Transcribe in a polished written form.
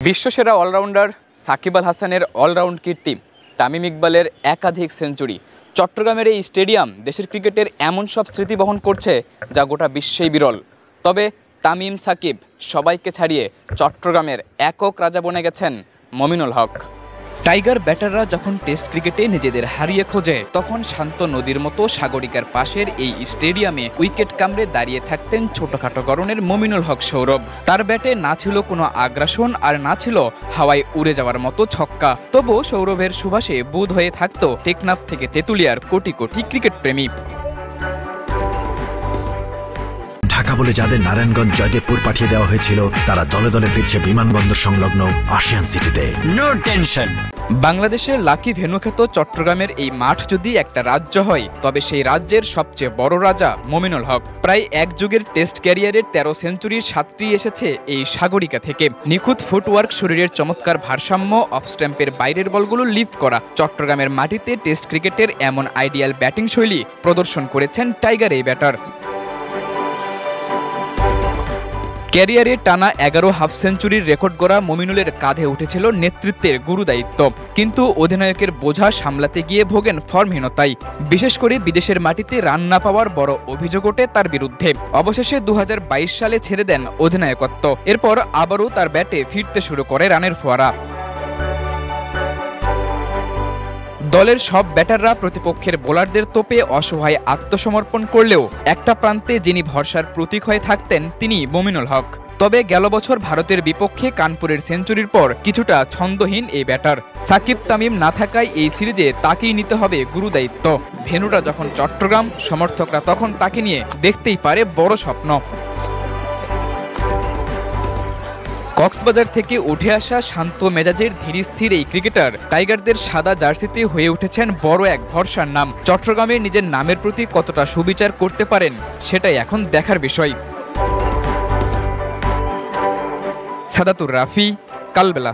বিশ্বসেরা allrounder Shakib Al হাসানের all-round কীর্তি, তামিম ইকবালের একাধিক সেঞ্চুরি, চট্টগ্রামের এই স্টেডিয়াম দেশের ক্রিকেটের এমন সব স্মৃতি বহন করছে যা গোটা বিশ্বেই বিরল। তবে তামিম সাকিব সবাইকে ছাড়িয়ে চট্টগ্রামের একক রাজা বনে গেছেন মমিনুল হক। টাইগার ব্যাটাররা যখন টেস্ট ক্রিকেটে নিজেদের হারিয়ে খোঁজে, তখন শান্ত নদীর মতো সাগরিকার পাশের এই স্টেডিয়ামে উইকেট কামড়ে দাঁড়িয়ে থাকতেন ছোটখাটো গড়নের মমিনুল হক সৌরভ। তার ব্যাটে না ছিল কোনো আগ্রাসন, আর না ছিল হাওয়ায় উড়ে যাওয়ার মতো ছক্কা। তবুও সৌরভের সুবাসে বুঁদ হয়ে থাকত টেকনাফ থেকে তেঁতুলিয়ার কোটি কোটি ক্রিকেট প্রেমী। ঢাকা বলে যাদের নারায়ণগঞ্জ জয়দেবপুর পাঠিয়ে দেওয়া হয়েছিল, তারা দলে দলে ফিরছে বিমানবন্দর সংলগ্ন আশিয়ান সিটিতে। No tension. বাংলাদেশের লাকি ভেন্যুখ্যাত চট্টগ্রামের এই মাঠ যদি একটা রাজ্য হয়, তবে সেই রাজ্যের সবচেয়ে বড় রাজা মমিনুল হক। প্রায় এক যুগের টেস্ট ক্যারিয়ারের 13 সেঞ্চুরির 7টি এসেছে এই সাগরিকা থেকে। নিখুঁত ফুটওয়ার্ক, শরীরের চমৎকার ভারসাম্য, অফ স্ট্যাম্পের বাইরের বলগুলো লিফট করা, চট্টগ্রামের মাটিতে টেস্ট ক্রিকেটের এমন আইডিয়াল ব্যাটিং শৈলী প্রদর্শন করেছেন টাইগার এই ব্যাটার। ক্যারিয়ারে টানা 11 হাফ সেঞ্চুরির রেকর্ড গড়া মমিনুলের কাঁধে উঠেছিল নেতৃত্বের গুরুদায়িত্ব, কিন্তু অধিনায়কের বোঝা সামলাতে গিয়ে ভোগেন ফর্মহীনতায়। বিশেষ করে বিদেশের মাটিতে রান না পাওয়ার বড় অভিযোগ ওঠে তার বিরুদ্ধে। অবশেষে 2022 সালে ছেড়ে দেন অধিনায়কত্ব। এরপর আবারও তার ব্যাটে ফিরতে শুরু করে রানের ফোয়ারা। দলের সব ব্যাটাররা প্রতিপক্ষের বোলারদের তোপে অসহায় আত্মসমর্পণ করলেও একটা প্রান্তে যিনি ভরসার প্রতীক হয়ে থাকতেন তিনি মমিনুল হক। তবে গেল বছর ভারতের বিপক্ষে কানপুরের সেঞ্চুরির পর কিছুটা ছন্দহীন এই ব্যাটার। সাকিব তামিম না থাকায় এই সিরিজে তাকেই নিতে হবে গুরুদায়িত্ব। ভেন্যুটা যখন চট্টগ্রাম, সমর্থকরা তখন তাকে নিয়ে দেখতেই পারে বড় স্বপ্ন। কক্সবাজার থেকে উঠে আসা শান্ত মেজাজের ধীরস্থির এই ক্রিকেটার টাইগারদের সাদা জার্সিতে হয়ে উঠেছেন বড় এক ভরসার নাম। চট্টগ্রামে নিজের নামের প্রতি কতটা সুবিচার করতে পারেন সেটাই এখন দেখার বিষয়। সাদাতুর রাফি, কালবেলা।